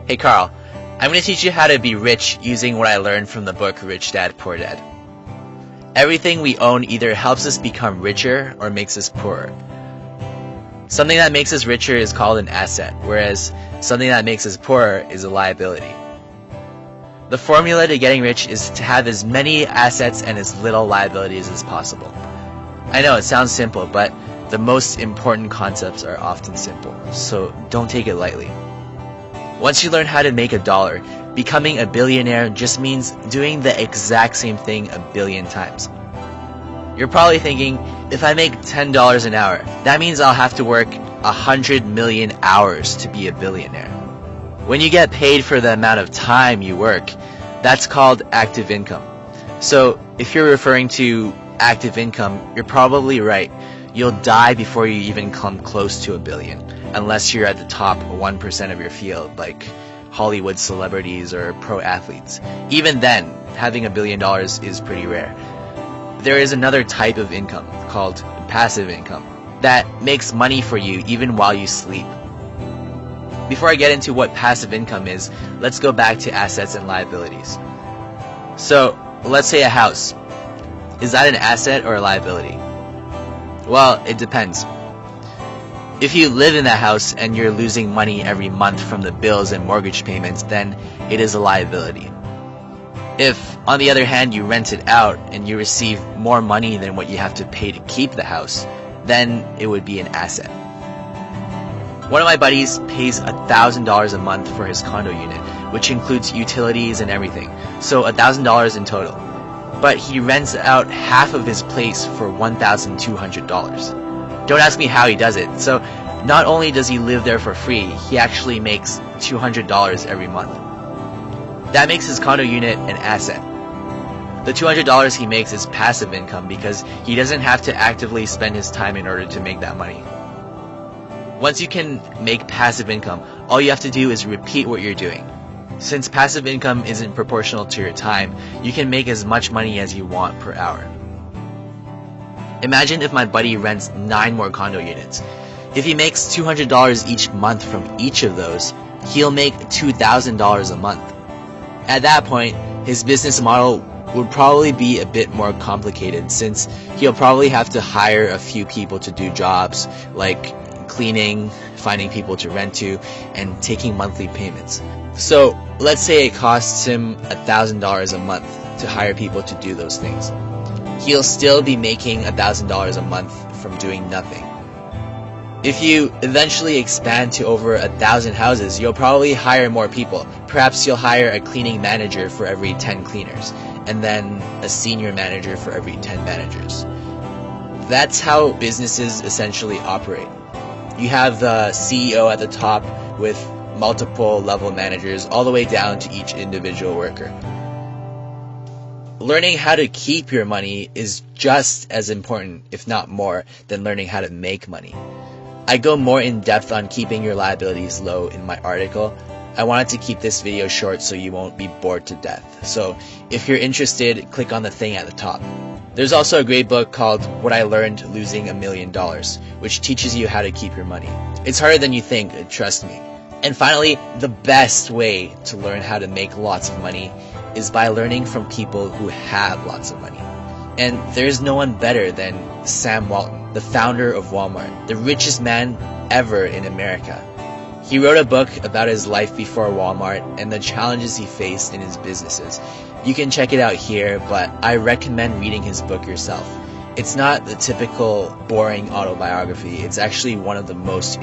Hey Carl, I'm going to teach you how to be rich using what I learned from the book Rich Dad Poor Dad. Everything we own either helps us become richer or makes us poorer. Something that makes us richer is called an asset, whereas something that makes us poorer is a liability. The formula to getting rich is to have as many assets and as little liabilities as possible. I know it sounds simple, but the most important concepts are often simple, so don't take it lightly. Once you learn how to make $1, becoming a billionaire just means doing the exact same thing a billion times. You're probably thinking, if I make $10 an hour, that means I'll have to work 100 million hours to be a billionaire. When you get paid for the amount of time you work, that's called active income. So if you're referring to active income, you're probably right. You'll die before you even come close to a billion, unless you're at the top 1% of your field, like Hollywood celebrities or pro athletes. Even then, having $1 billion is pretty rare. There is another type of income called passive income that makes money for you even while you sleep. Before I get into what passive income is, let's go back to assets and liabilities. So, let's say a house. Is that an asset or a liability? Well, it depends. If you live in that house and you're losing money every month from the bills and mortgage payments, then it is a liability. If, on the other hand, you rent it out and you receive more money than what you have to pay to keep the house, then it would be an asset. One of my buddies pays $1,000 a month for his condo unit, which includes utilities and everything, so $1,000 in total. But he rents out half of his place for $1,200. Don't ask me how he does it. So not only does he live there for free, he actually makes $200 every month. That makes his condo unit an asset. The $200 he makes is passive income because he doesn't have to actively spend his time in order to make that money. Once you can make passive income, all you have to do is repeat what you're doing. Since passive income isn't proportional to your time, you can make as much money as you want per hour. Imagine if my buddy rents 9 more condo units. If he makes $200 each month from each of those, he'll make $2,000 a month. At that point, his business model would probably be a bit more complicated since he'll probably have to hire a few people to do jobs like cleaning, finding people to rent to, and taking monthly payments. So let's say it costs him $1,000 a month to hire people to do those things. He'll still be making $1,000 a month from doing nothing. If you eventually expand to over 1,000 houses, you'll probably hire more people. Perhaps you'll hire a cleaning manager for every 10 cleaners, and then a senior manager for every 10 managers. That's how businesses essentially operate. You have the CEO at the top with multiple level managers all the way down to each individual worker. Learning how to keep your money is just as important, if not more, than learning how to make money. I go more in depth on keeping your liabilities low in my article. I wanted to keep this video short so you won't be bored to death. So if you're interested, click on the thing at the top. There's also a great book called What I Learned Losing $1 Million, which teaches you how to keep your money. It's harder than you think, trust me. And finally, the best way to learn how to make lots of money is by learning from people who have lots of money. And there's no one better than Sam Walton, the founder of Walmart, the richest man ever in America. He wrote a book about his life before Walmart and the challenges he faced in his businesses. You can check it out here, but I recommend reading his book yourself. It's not the typical boring autobiography. It's actually one of the most